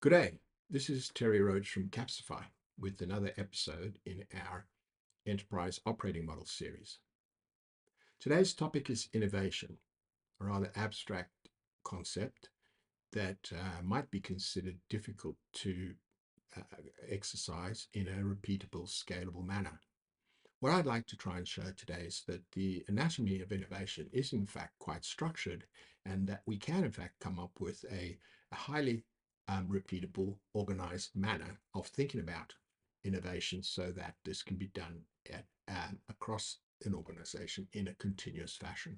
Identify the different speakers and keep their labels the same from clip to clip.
Speaker 1: Good day. This is Terry Roach from Capsifi with another episode in our Enterprise Operating Model series. Today's topic is innovation, a rather abstract concept that might be considered difficult to uh, exercise in a repeatable, scalable manner. What I'd like to try and show today is that the anatomy of innovation is in fact quite structured, and that we can in fact come up with a highly repeatable, organized manner of thinking about innovation so that this can be done across an organization in a continuous fashion.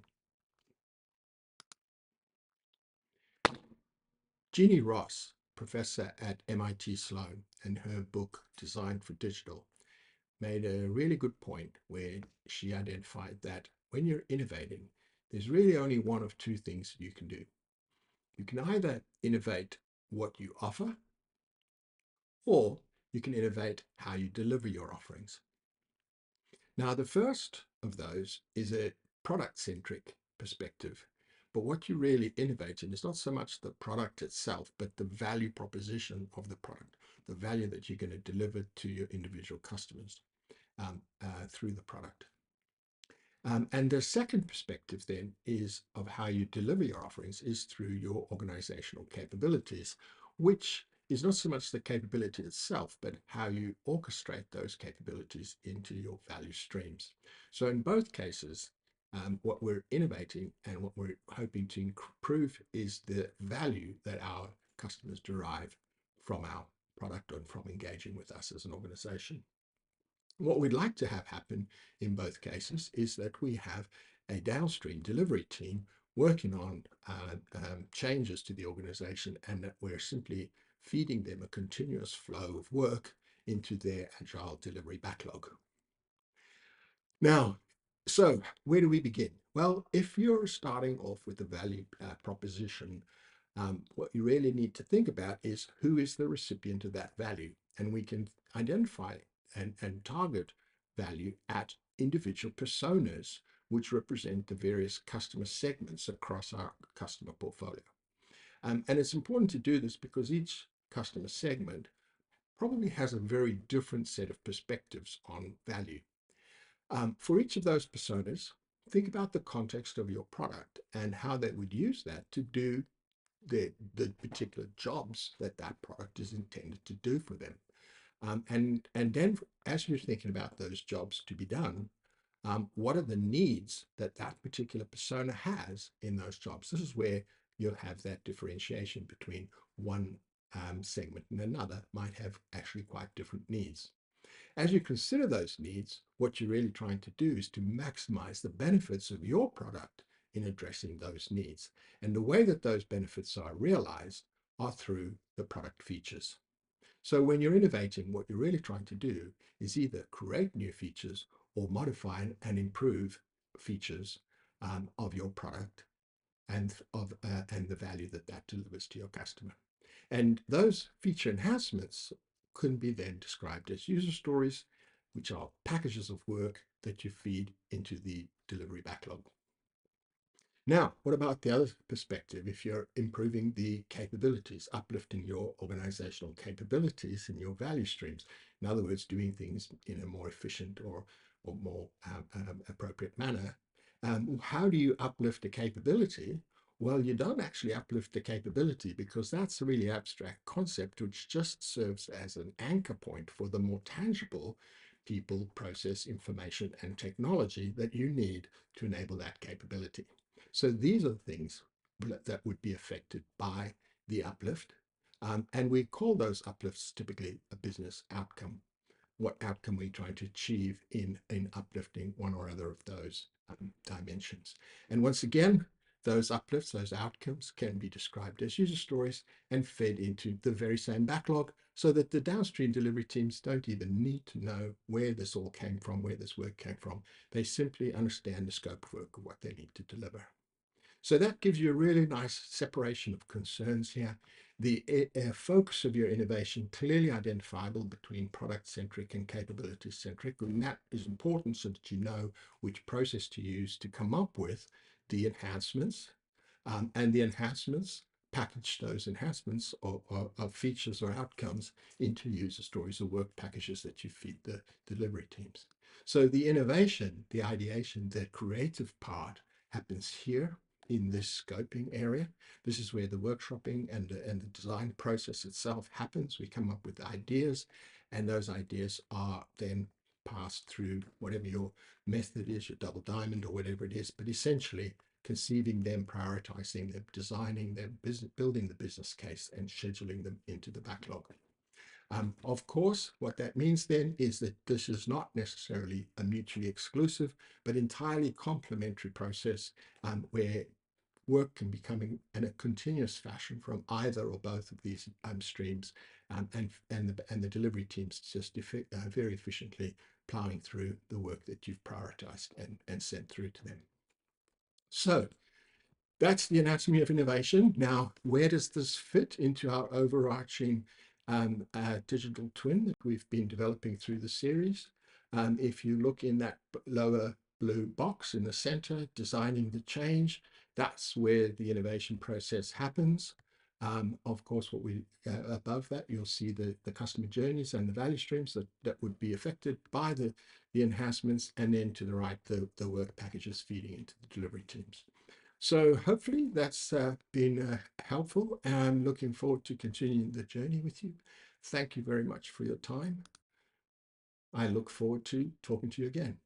Speaker 1: Jeannie Ross, professor at MIT Sloan, and her book Designed for Digital made a really good point where she identified that when you're innovating, there's really only one of two things you can do. You can either innovate what you offer, or you can innovate how you deliver your offerings. Now, the first of those is a product-centric perspective. But what you really innovate in is not so much the product itself, but the value proposition of the product, the value that you're going to deliver to your individual customers through the product. And the second perspective then is of how you deliver your offerings is through your organizational capabilities, which is not so much the capability itself, but how you orchestrate those capabilities into your value streams. So in both cases, what we're innovating and what we're hoping to improve is the value that our customers derive from our product and from engaging with us as an organization. What we'd like to have happen in both cases is that we have a downstream delivery team working on changes to the organization, and that we're simply feeding them a continuous flow of work into their agile delivery backlog. Now, so where do we begin? Well, if you're starting off with a value proposition, what you really need to think about is who is the recipient of that value. And we can identify and target value at individual personas, which represent the various customer segments across our customer portfolio. And it's important to do this because each customer segment probably has a very different set of perspectives on value. For each of those personas, think about the context of your product and how they would use that to do the particular jobs that that product is intended to do for them. And then as you're thinking about those jobs to be done, what are the needs that that particular persona has in those jobs? This is where you'll have that differentiation between one segment and another might have actually quite different needs. As you consider those needs, what you're really trying to do is to maximize the benefits of your product in addressing those needs. And the way that those benefits are realized are through the product features. So when you're innovating, what you're really trying to do is either create new features or modify and improve features of your product and the value that that delivers to your customer. And those feature enhancements can be then described as user stories, which are packages of work that you feed into the delivery backlog. Now, what about the other perspective? If you're improving the capabilities, uplifting your organizational capabilities in your value streams, in other words, doing things in a more efficient or more appropriate manner, how do you uplift the capability? Well, you don't actually uplift the capability because that's a really abstract concept which just serves as an anchor point for the more tangible people, process, information, and technology that you need to enable that capability. So these are the things that would be affected by the uplift. And we call those uplifts typically a business outcome. What outcome we're trying to achieve in uplifting one or other of those dimensions. And once again, those uplifts, those outcomes can be described as user stories and fed into the very same backlog so that the downstream delivery teams don't even need to know where this all came from, where this work came from. They simply understand the scope of work of what they need to deliver. So that gives you a really nice separation of concerns here. The focus of your innovation clearly identifiable between product-centric and capability-centric, and that is important so that you know which process to use to come up with the enhancements. And the enhancements package those enhancements or features or outcomes into user stories or work packages that you feed the delivery teams. So the innovation, the ideation, the creative part happens here in this scoping area. This is where the workshopping and the design process itself happens. We come up with ideas, and those ideas are then passed through whatever your method is, your double diamond or whatever it is, but essentially conceiving them, prioritizing them, designing them, building the business case, and scheduling them into the backlog. Of course, what that means then is that this is not necessarily a mutually exclusive, but entirely complementary process where work can be coming in a continuous fashion from either or both of these streams, and the delivery teams just very efficiently plowing through the work that you've prioritized and sent through to them. So that's the anatomy of innovation. Now, where does this fit into our overarching digital twin that we've been developing through the series? If you look in that lower blue box in the center, designing the change, that's where the innovation process happens. Of course, what we above that, you'll see the customer journeys and the value streams that would be affected by the enhancements, and then to the right, the work packages feeding into the delivery teams. So hopefully that's been helpful, and I'm looking forward to continuing the journey with you. Thank you very much for your time. I look forward to talking to you again.